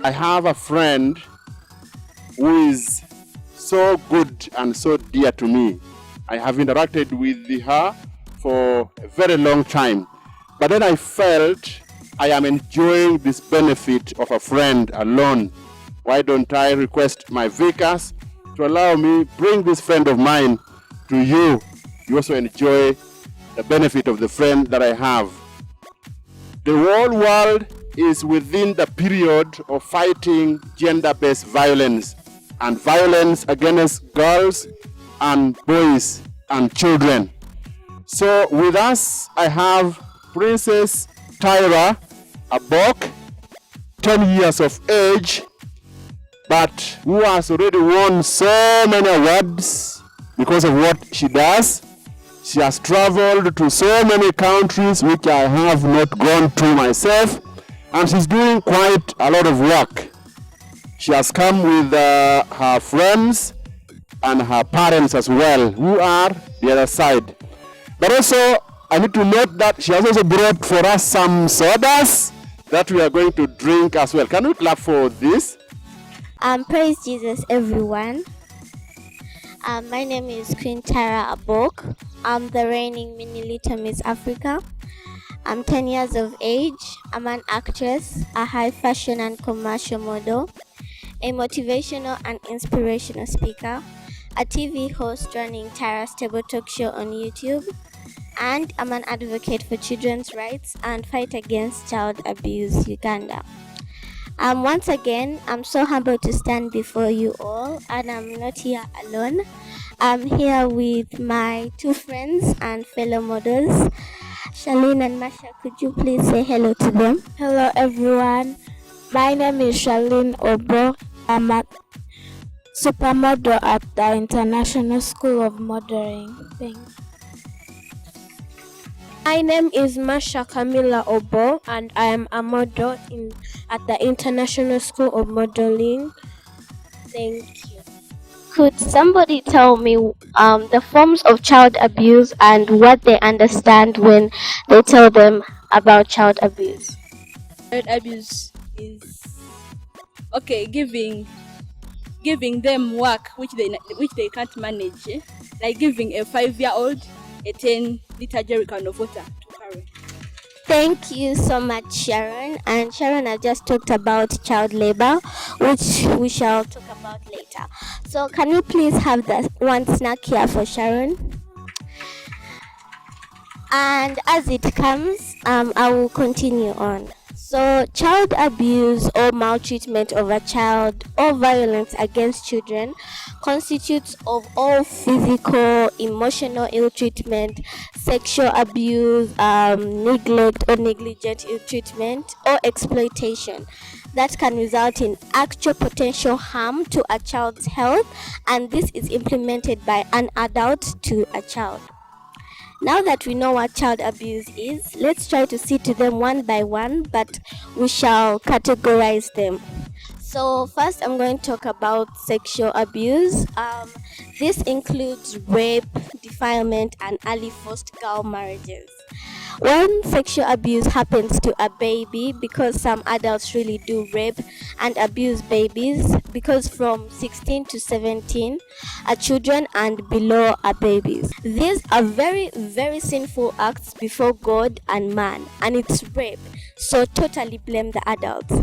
I have a friend who is so good and so dear to me. I have interacted with her for a very long time. But then I felt I am enjoying this benefit of a friend alone. Why don't I request my vicars to allow me bring this friend of mine to you? You also enjoy the benefit of the friend that I have. The whole world is within the period of fighting gender-based violence and violence against girls and boys and children. So with us, I have Princess Tyra Abok, 10 years of age, but who has already won so many awards because of what she does. She has traveled to so many countries which I have not gone to myself, and she's doing quite a lot of work. She has come with her friends and her parents as well, who are the other side. But also, I need to note that she has also brought for us some sodas that we are going to drink as well. Can we clap for this? Praise Jesus, everyone. My name is Queen Tyra Abok. I'm the reigning Minilita Miss Africa. I'm 10 years of age. I'm an actress, a high fashion and commercial model, a motivational and inspirational speaker, a TV host running Tyra's Table Talk Show on YouTube, and I'm an advocate for children's rights and fight against child abuse Uganda. Once again, I'm so humbled to stand before you all, and I'm not here alone. I'm here with my two friends and fellow models, Charlene and Masha. Could you please say hello to them? Hello everyone, my name is Charlene Obo. I'm a supermodel at the International School of Modeling. Thanks. My name is Masha Camila Obo, and I am a model at the International School of Modeling. Thank you. Could somebody tell me the forms of child abuse and what they understand when they tell them about child abuse? Child abuse is giving them work which they can't manage, like giving a 5-year-old a 10-liter jerrycan of water to carry. Thank you so much, Sharon. And Sharon has just talked about child labor, which we shall talk about later. So can we please have that one snack here for Sharon? And as it comes, I will continue on. So child abuse or maltreatment of a child or violence against children constitutes of all physical, emotional ill treatment, sexual abuse, neglect or negligent ill treatment or exploitation that can result in actual potential harm to a child's health, and this is implemented by an adult to a child. Now that we know what child abuse is, let's try to see to them one by one, but we shall categorize them. So first I'm going to talk about sexual abuse. This includes rape, defilement, and early forced girl marriages. When sexual abuse happens to a baby, because some adults really do rape and abuse babies, because from 16 to 17 are children and below are babies. These are very, very sinful acts before God and man, and it's rape, so totally blame the adults.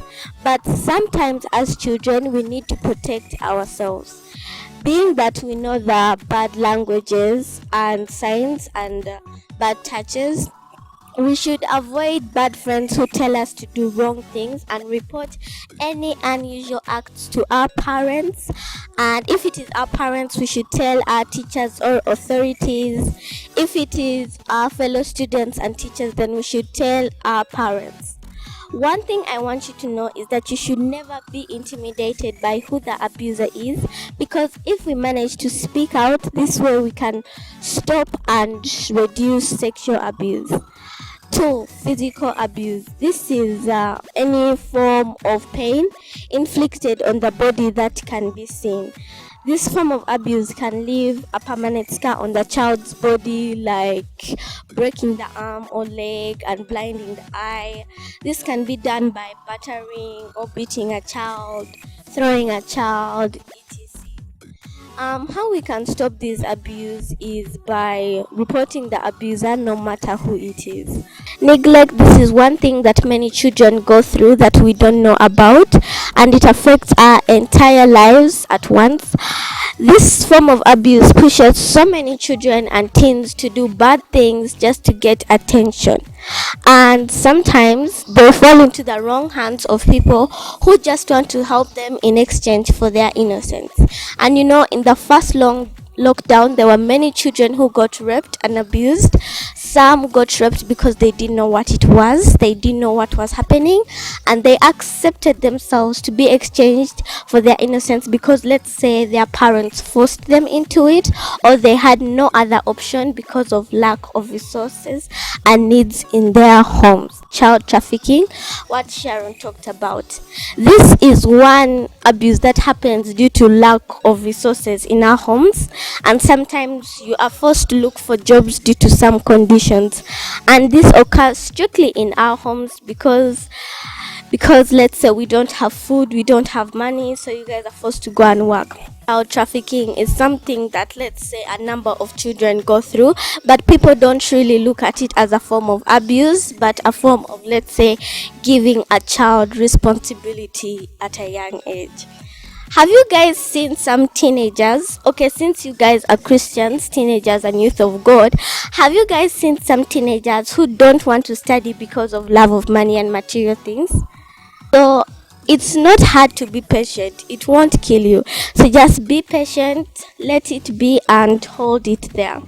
But sometimes as children we need to protect ourselves. Being that we know the bad languages and signs and bad touches, we should avoid bad friends who tell us to do wrong things and report any unusual acts to our parents. And if it is our parents, we should tell our teachers or authorities. If it is our fellow students and teachers, then we should tell our parents. One thing I want you to know is that you should never be intimidated by who the abuser is, because if we manage to speak out, this way we can stop and reduce sexual abuse. 2. Physical abuse. This is any form of pain inflicted on the body that can be seen. This form of abuse can leave a permanent scar on the child's body, like breaking the arm or leg and blinding the eye. This can be done by battering or beating a child, throwing a child, etc. How we can stop this abuse is by reporting the abuser no matter who it is. Neglect, this is one thing that many children go through that we don't know about, and it affects our entire lives at once. This form of abuse pushes so many children and teens to do bad things just to get attention. And sometimes they fall into the wrong hands of people who just want to help them in exchange for their innocence. And in the first long lockdown, there were many children who got raped and abused. Some got raped because they didn't know what it was, they didn't know what was happening, and they accepted themselves to be exchanged for their innocence because, let's say, their parents forced them into it, or they had no other option because of lack of resources and needs in their homes. Child trafficking, what Sharon talked about. This is one abuse that happens due to lack of resources in our homes, and sometimes you are forced to look for jobs due to some conditions, and this occurs strictly in our homes because let's say we don't have food, we don't have money, so you guys are forced to go and work. Child trafficking is something that, let's say, a number of children go through, but people don't really look at it as a form of abuse, but a form of, let's say, giving a child responsibility at a young age. Have you guys seen some teenagers? Okay, since you guys are Christians, teenagers and youth of God, have you guys seen some teenagers who don't want to study because of love of money and material things? So it's not hard to be patient. It won't kill you. So just be patient, let it be, and hold it there.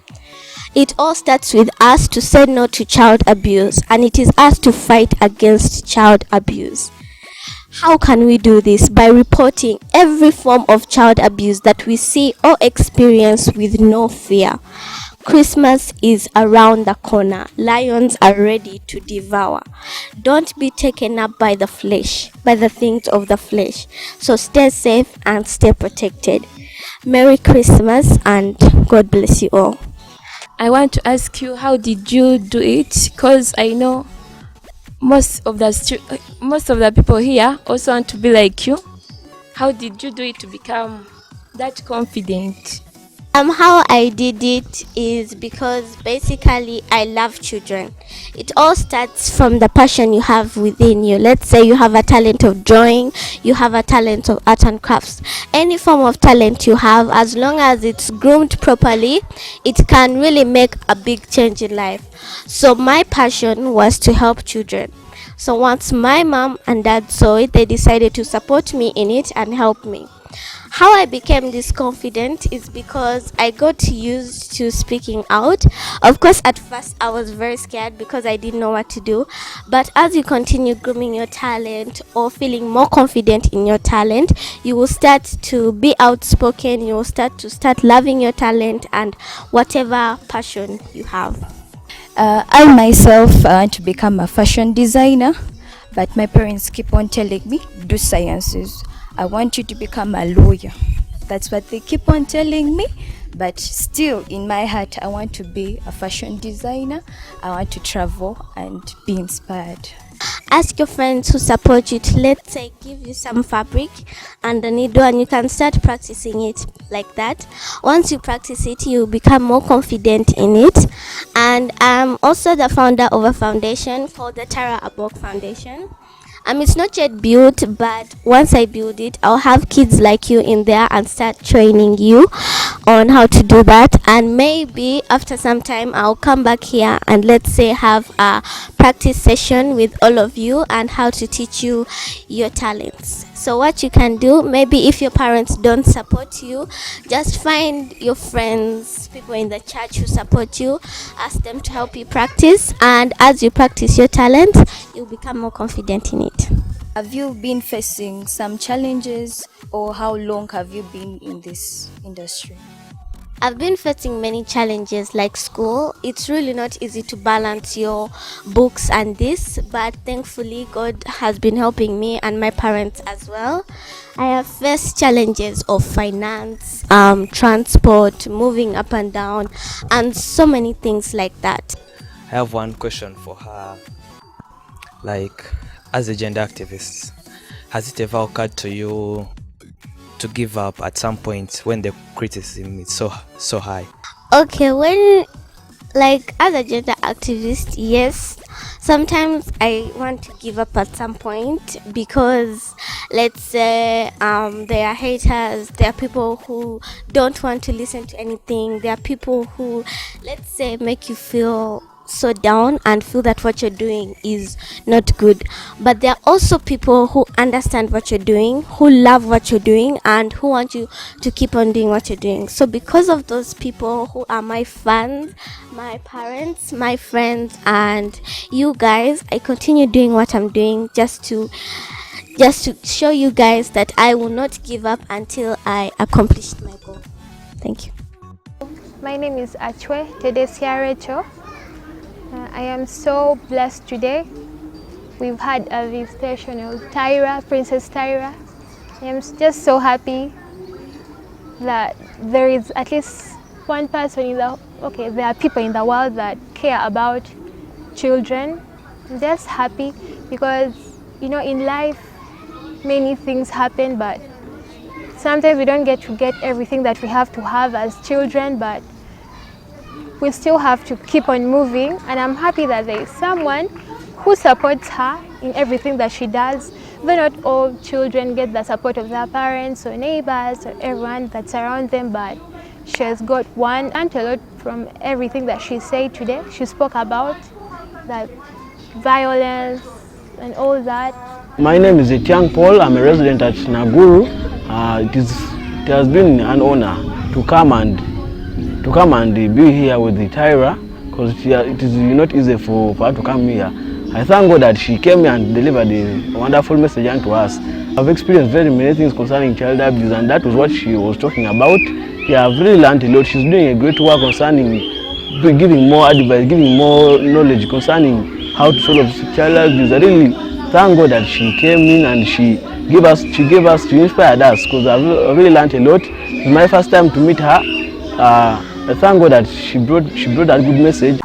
It all starts with us to say no to child abuse, and it is us to fight against child abuse. How can we do this? By reporting every form of child abuse that we see or experience with no fear. Christmas is around the corner. Lions are ready to devour. Don't be taken up by the flesh, by the things of the flesh. So stay safe and stay protected. Merry Christmas and God bless you all. I want to ask you, how did you do it? Because I know most of the people here also want to be like you. How did you do it to become that confident? How I did it is because basically I love children. It all starts from the passion you have within you. Let's say you have a talent of drawing, you have a talent of art and crafts. Any form of talent you have, as long as it's groomed properly, it can really make a big change in life. So my passion was to help children. So once my mom and dad saw it, they decided to support me in it and help me. How I became this confident is because I got used to speaking out. Of course, at first I was very scared because I didn't know what to do. But as you continue grooming your talent or feeling more confident in your talent, you will start to be outspoken. You will start loving your talent and whatever passion you have. I myself want to become a fashion designer, but my parents keep on telling me, do sciences. I want you to become a lawyer. That's what they keep on telling me. But still, in my heart, I want to be a fashion designer. I want to travel and be inspired. Ask your friends who support you to, let's say, give you some fabric and a needle, and you can start practicing it like that. Once you practice it, you become more confident in it. And I'm also the founder of a foundation called the Tyra Abok Foundation. It's not yet built, but once I build it, I'll have kids like you in there and start training you on how to do that. And maybe after some time, I'll come back here and, let's say, have a practice session with all of you and how to teach you your talents. So what you can do, maybe if your parents don't support you, just find your friends, people in the church who support you, ask them to help you practice, and as you practice your talent, you'll become more confident in it. Have you been facing some challenges, or how long have you been in this industry? I've been facing many challenges like school. It's really not easy to balance your books and this, but thankfully God has been helping me and my parents as well. I have faced challenges of finance, transport, moving up and down, and so many things like that. I have one question for her. Like, as a gender activist, has it ever occurred to you to give up at some point when the criticism is so high? Okay, when like as a gender activist, yes, sometimes I want to give up at some point because let's say there are haters, there are people who don't want to listen to anything, there are people who, let's say, make you feel so down and feel that what you're doing is not good. But there are also people who understand what you're doing, who love what you're doing, and who want you to keep on doing what you're doing. So because of those people who are my fans, my parents, my friends, and you guys, I continue doing what I'm doing just to show you guys that I will not give up until I accomplish my goal. Thank you. My name is Achwe Tedesia Rachel. I am so blessed today. We've had a visitation of Tyra, Princess Tyra. I am just so happy that there is at least one person there are people in the world that care about children. I'm just happy because, in life, many things happen, but sometimes we don't get everything that we have to have as children, but we still have to keep on moving, and I'm happy that there is someone who supports her in everything that she does. Though not all children get the support of their parents or neighbors or everyone that's around them, but she has got one and a lot from everything that she said today. She spoke about that violence and all that. My name is Etiang Paul. I'm a resident at Naguru. It has been an honor to come and be here with the Tyra, because it is not easy for her to come here. I thank God that she came here and delivered a wonderful message to us. I've experienced very many things concerning child abuse, and that was what she was talking about. Yeah, I've really learned a lot. She's doing a great work concerning giving more advice, giving more knowledge concerning how to solve child abuse. I really thank God that she came in and she inspired us, because I've really learned a lot. It's my first time to meet her. I thank God that she brought that good message.